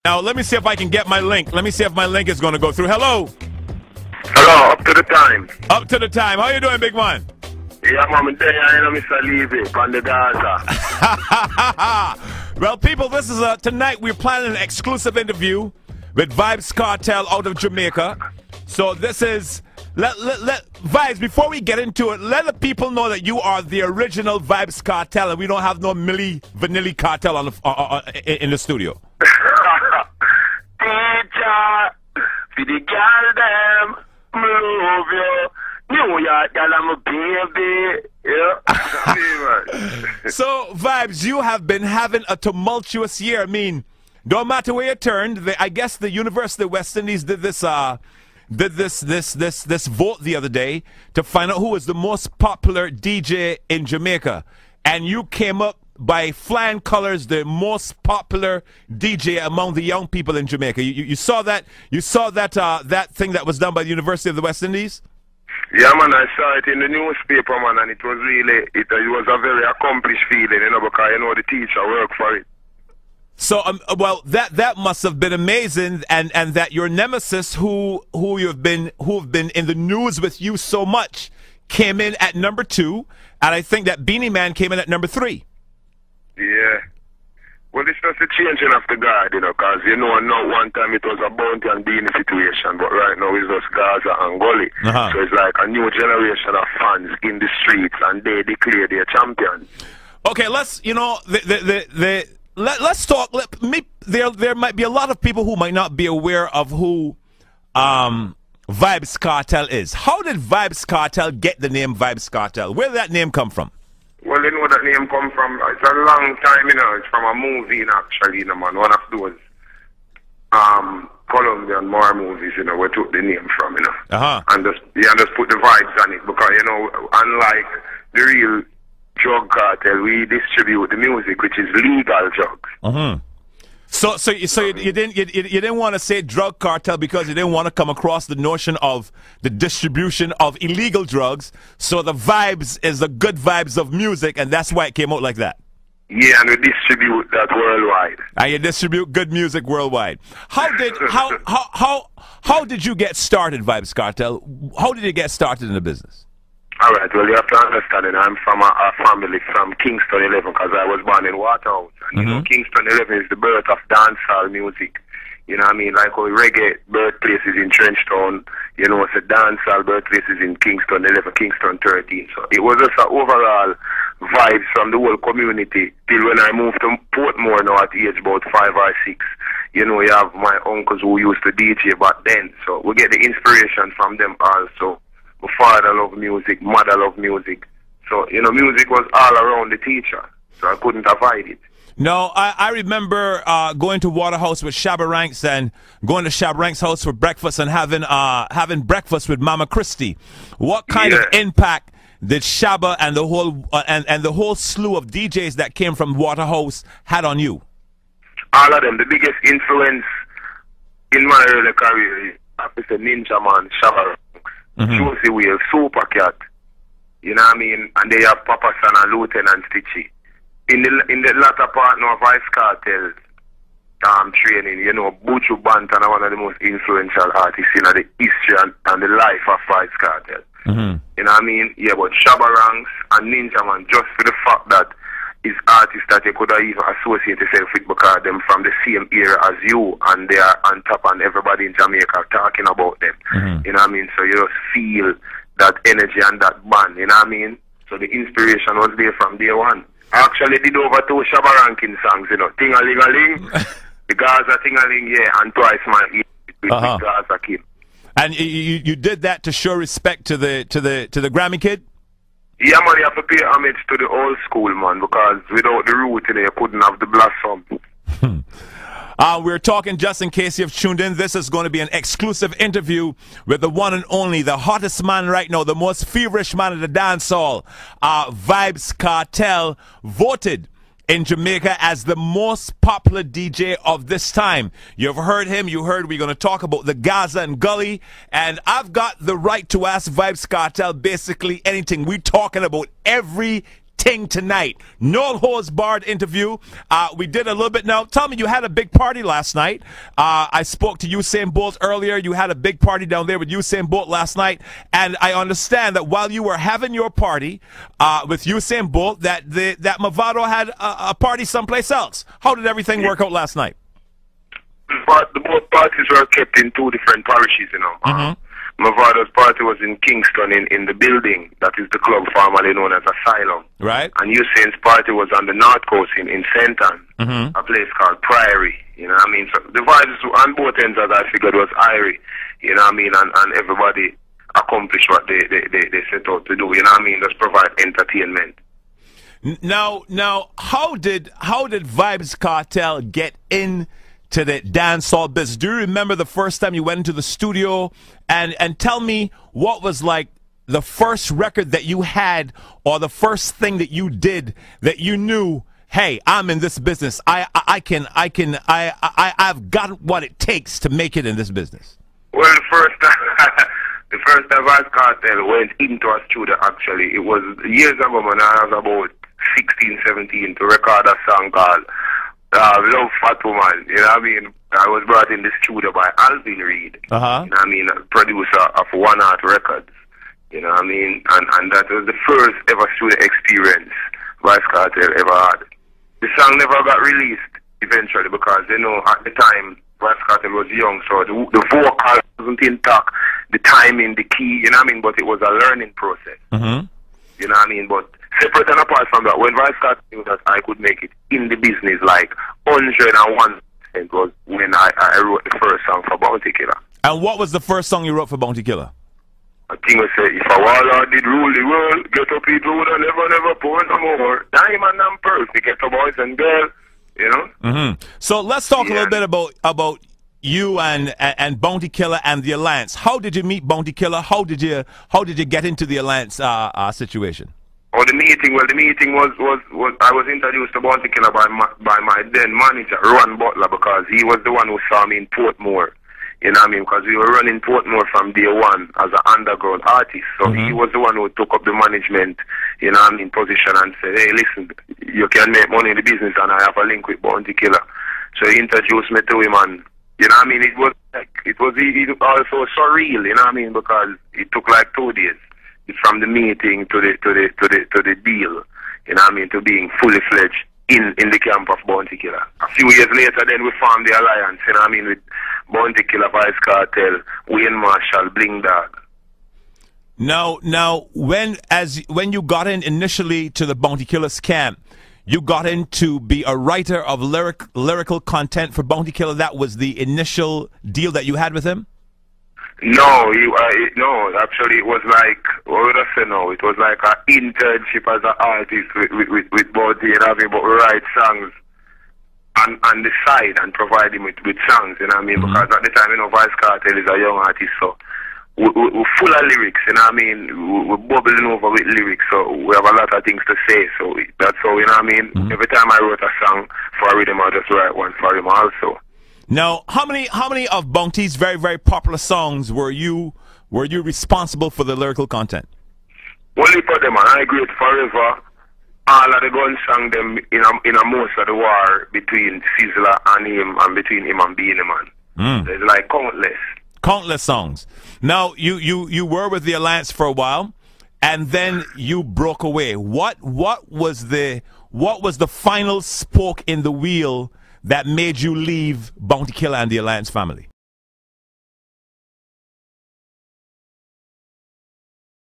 Now, let me see if I can get my link. Let me see if my link is going to go through. Hello. Hello, up to the time. Up to the time. How you doing, big man? Yeah, Mom, there I am, Mr. Levy, from the Gaza. Well, people, this is tonight we're planning an exclusive interview with VYBZ KARTEL out of Jamaica. So this is, let VYBZ, before we get into it, let the people know that you are the original VYBZ KARTEL and we don't have no Vanilli Cartel on the, in the studio. Teacher, for the girl them, love you. New York girl, I'm a baby. Yeah. So, VYBZ, you have been having a tumultuous year. I mean, no matter where you turned, I guess the University of West Indies did this vote the other day to find out who was the most popular DJ in Jamaica, and you came up by flying colors, the most popular DJ among the young people in Jamaica. You saw that? You saw that that thing that was done by the University of the West Indies? Yeah, man, I saw it in the newspaper, man, and it was really, it was a very accomplished feeling, you know, because, you know, the teacher worked for it. So, well, that must have been amazing, and that your nemesis, who have been in the news with you so much, came in at number 2, and I think that Beanie Man came in at number 3. Yeah. Well, it's just a changing of the guard, you know, because, you know, not one time it was a Bounty and Beanie situation, but right now it's just Gaza and Gully. So it's like a new generation of fans in the streets, and they declare their champions. Okay, let's, you know, let's talk. There might be a lot of people who might not be aware of who VYBZ KARTEL is. How did VYBZ KARTEL get the name VYBZ KARTEL? Where did that name come from? Well, you know where that name come from? It's a long time, you know. It's from a movie, actually, you know, man. One of those Colombian war movies, you know, where took the name from, you know. And just put the vibes on it because, you know, unlike the real drug cartel, we distribute the music, which is legal drugs. So you didn't want to say drug cartel because you didn't want to come across the notion of the distribution of illegal drugs. So the vibes is the good vibes of music, and that's why it came out like that. Yeah, and we distribute that worldwide. And you distribute good music worldwide. How did you get started, VYBZ KARTEL? How did you get started in the business? All right, well, you have to understand it. I'm from a family from Kingston 11 because I was born in Waterhouse. And, you know, Kingston 11 is the birth of dancehall music. You know what I mean? Like how reggae birthplaces in Trenchtown, you know, it's a dancehall birthplaces in Kingston 11, Kingston 13. So it was just an overall vibes from the whole community till when I moved to Portmore now at age about 5 or 6. You know, you have my uncles who used to DJ back then. So we get the inspiration from them also. My father loved music, mother loved music. So, you know, music was all around the teacher. So I couldn't avoid it. No, I remember going to Waterhouse with SHEBA Ranks and going to SHEBA Ranks' house for breakfast and having breakfast with Mama Christie. What kind of impact did SHEBA and the whole and the whole slew of DJs that came from Waterhouse had on you? All of them. The biggest influence in my early career is Ninja Man, SHEBA Ranks. Josie Whale, Super Cat, you know what I mean, and they have POPPCAN and Lieutenant Stitchy. In the latter part now of VYBZ KARTEL training, you know, Buju Banton are one of the most influential artists in the history and the life of VYBZ KARTEL. You know what I mean? Yeah, but SHEBA Ranks and Ninja Man, just for the fact that is artists that you could have even associate yourself with because them from the same era as you, and they are on top, and everybody in Jamaica talking about them. You know what I mean? So you just feel that energy and that band, you know what I mean? So the inspiration was there from day one. I actually did over 2 SHEBA Ranking songs, you know, Ting-a-ling-a-ling, the Gaza Ting-a-ling, yeah, and Twice My Ear with Gaza Kid. And you did that to show respect to the Grammy Kid? Yeah, man, you have to pay homage to the old school, man, because without the root, you know, you couldn't have the blossom. We're talking, just in case you've tuned in, this is going to be an exclusive interview with the one and only, the hottest man right now, the most feverish man at the dance hall, VYBZ KARTEL, voted in Jamaica as the most popular DJ of this time. You've heard him, you heard we're going to talk about the Gaza and Gully, and I've got the right to ask VYBZ KARTEL basically anything. We're talking about every thing tonight. No holds barred interview. We did a little bit. Now, tell me, you had a big party last night. I spoke to Usain Bolt earlier. You had a big party down there with Usain Bolt last night. And I understand that while you were having your party with Usain Bolt, that Movado had a party someplace else. How did everything work out last night? But the both parties were kept in two different parishes, you know. Movado's party was in Kingston in the building that is the club formerly known as Asylum. Right. And Usain's party was on the North Coast in St. Anne, a place called Priory. You know what I mean? So the vibes on both ends, as I figured, was airy. You know what I mean? And everybody accomplished what they set out to do. You know what I mean? Just provide entertainment. Now, how did VYBZ KARTEL get in to the dancehall business? Do you remember the first time you went into the studio? And tell me what was like the first record that you had, or the first thing that you did that you knew, hey, I'm in this business. I've got what it takes to make it in this business. Well, the first time VYBZ KARTEL went into a studio, actually, it was years ago when I was about 16, 17 to record a song called Love Fat Woman. You know what I mean? I was brought in the studio by Alvin Reed. You know what I mean? Producer of One Art Records. You know what I mean? And that was the first ever studio experience VYBZ KARTEL ever had. The song never got released eventually because, you know, at the time VYBZ KARTEL was young, so the vocal wasn't intact, the timing, the key, you know what I mean? But it was a learning process. You know what I mean? But separate and apart from that, when VYBZ KARTEL knew that I could make it in the business, like 101% was when I wrote the first song for Bounty Killer. And what was the first song you wrote for Bounty Killer? I think we say, if a warlord did rule the world, get up people would never pour no more. Diamond and pearls, we get the boys and girls, you know? So let's talk a little bit about you and Bounty Killer and the Alliance. How did you meet Bounty Killer? How did you get into the Alliance situation? Oh, the meeting was I was introduced to Bounty Killer by my then manager, Ron Butler, because he was the one who saw me in Portmore. You know what I mean? Because we were running Portmore from day one as an underground artist. So he was the one who took up the management, you know what I mean, position and said, hey, listen, you can make money in the business and I have a link with Bounty Killer. So he introduced me to him, and you know what I mean, it was also surreal, you know what I mean, because it took like 2 days from the meeting to the deal, you know what I mean, to being fully fledged in the camp of Bounty Killer. A few years later, then we formed the alliance, you know what I mean, with Bounty Killer, VYBZ KARTEL, Wayne Marshall, Bling Dog. Now, when you got in initially to the Bounty Killer's camp, you got in to be a writer of lyrical content for Bounty Killer. That was the initial deal that you had with him? No, no. Actually, it was like, what would I say now? It was like an internship as an artist with Bounty, you know what I mean? But we write songs on the side and provide him with songs, you know what I mean? Because at the time, you know, VYBZ KARTEL is a young artist, so we're full of lyrics, you know what I mean? We're bubbling over with lyrics, so we have a lot of things to say, so that's how, you know what I mean? Every time I wrote a song for a rhythm, I just write one for him also. Now, how many of Bounty's very, very popular songs were you responsible for the lyrical content? Only for them, and I Great Forever, all of the gun song them in a most of the war between Sizzla and him, and between him and Beenie Man. There's like countless songs. Now, you were with the Alliance for a while, and then you broke away. What was the final spoke in the wheel that made you leave Bounty Killer and the Alliance family?